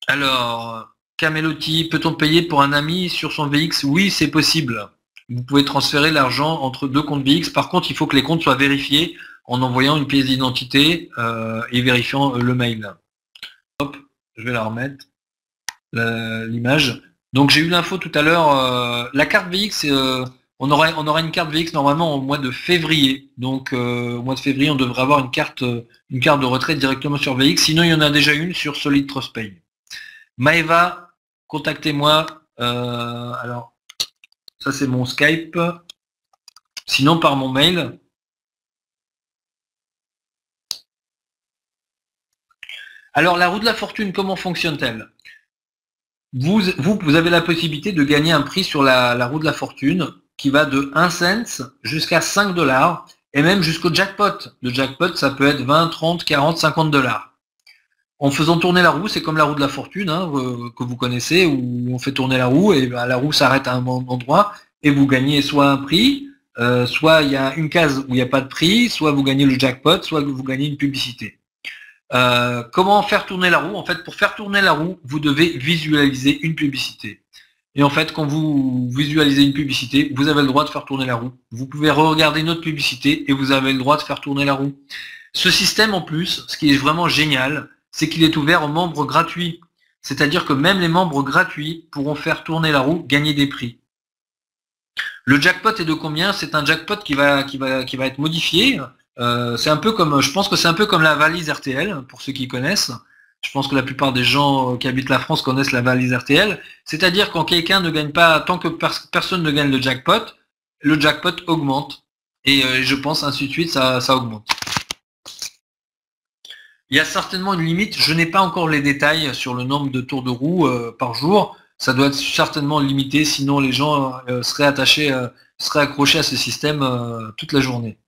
Alors, Camelotti, peut-on payer pour un ami sur son VX? Oui, c'est possible. Vous pouvez transférer l'argent entre 2 comptes VX. Par contre, il faut que les comptes soient vérifiés en envoyant une pièce d'identité et vérifiant le mail. Hop, je vais la remettre, l'image. Donc j'ai eu l'info tout à l'heure. La carte VX, on aura une carte VX normalement au mois de février. Donc au mois de février, on devrait avoir une carte de retrait directement sur VX. Sinon, il y en a déjà une sur Solid Trust Pay. Maeva, contactez-moi. Alors, ça c'est mon Skype. Sinon, par mon mail. Alors, la roue de la fortune, comment fonctionne-t-elle? Vous avez la possibilité de gagner un prix sur la roue de la fortune qui va de 1 cent jusqu'à 5$ et même jusqu'au jackpot. Le jackpot, ça peut être 20, 30, 40, 50$. En faisant tourner la roue, c'est comme la roue de la fortune que vous connaissez, où on fait tourner la roue et la roue s'arrête à un endroit et vous gagnez soit un prix, soit il y a une case où il n'y a pas de prix, soit vous gagnez le jackpot, soit vous gagnez une publicité. Comment faire tourner la roue? En fait, pour faire tourner la roue, vous devez visualiser une publicité. Et en fait, quand vous visualisez une publicité, vous avez le droit de faire tourner la roue. Vous pouvez regarder une autre publicité et vous avez le droit de faire tourner la roue. Ce système, en plus, ce qui est vraiment génial, c'est qu'il est ouvert aux membres gratuits. c'est-à-dire que même les membres gratuits pourront faire tourner la roue, gagner des prix. Le jackpot est de combien? C'est un jackpot qui va être modifié. C'est un peu comme, je pense que c'est un peu comme la valise RTL, pour ceux qui connaissent. Je pense que la plupart des gens qui habitent la France connaissent la valise RTL. C'est-à-dire quand quelqu'un ne gagne pas, tant que personne ne gagne le jackpot augmente. Et je pense ainsi de suite, ça augmente. Il y a certainement une limite. Je n'ai pas encore les détails sur le nombre de tours de roue par jour. Ça doit être certainement limité, sinon les gens seraient accrochés à ce système toute la journée.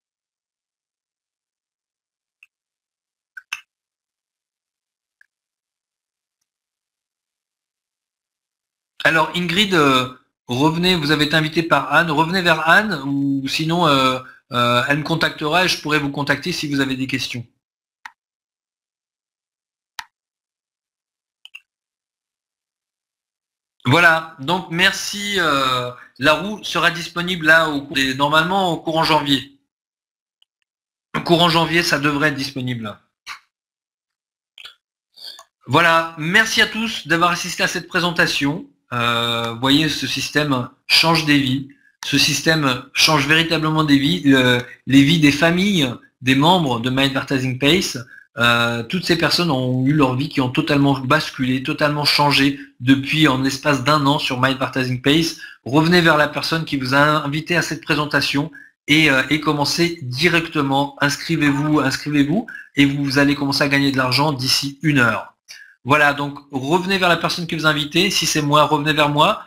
Alors Ingrid, revenez, vous avez été invité par Anne, revenez vers Anne, ou sinon elle me contactera et je pourrai vous contacter si vous avez des questions. Voilà, donc merci. La roue sera disponible là normalement au courant janvier. Au courant janvier, ça devrait être disponible. Voilà, merci à tous d'avoir assisté à cette présentation. Vous voyez, ce système change des vies. Ce système change véritablement des vies, les vies des familles, des membres de My Advertising Pace. Toutes ces personnes ont eu leur vie qui ont totalement basculé, totalement changé depuis en l'espace d'un an sur My Advertising Pace. Revenez vers la personne qui vous a invité à cette présentation et commencez directement. Inscrivez-vous et vous allez commencer à gagner de l'argent d'ici 1 heure. Voilà, donc revenez vers la personne qui vous a invité. Si c'est moi, revenez vers moi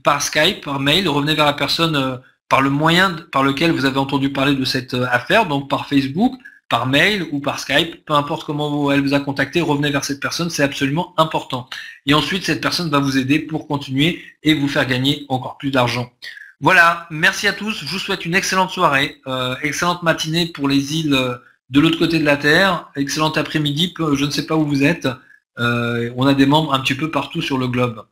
par Skype, par mail, revenez vers la personne par le moyen par lequel vous avez entendu parler de cette affaire, donc par Facebook, par mail ou par Skype, peu importe comment elle vous a contacté, revenez vers cette personne, c'est absolument important. Et ensuite, cette personne va vous aider pour continuer et vous faire gagner encore plus d'argent. Voilà, merci à tous, je vous souhaite une excellente soirée, excellente matinée pour les îles de l'autre côté de la Terre, excellent après-midi, je ne sais pas où vous êtes, on a des membres un petit peu partout sur le globe.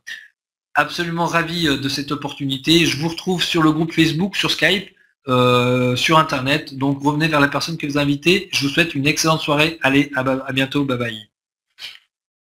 Absolument ravi de cette opportunité, je vous retrouve sur le groupe Facebook, sur Skype, sur Internet, donc revenez vers la personne que vous invitez. Je vous souhaite une excellente soirée. Allez, à bientôt, bye bye.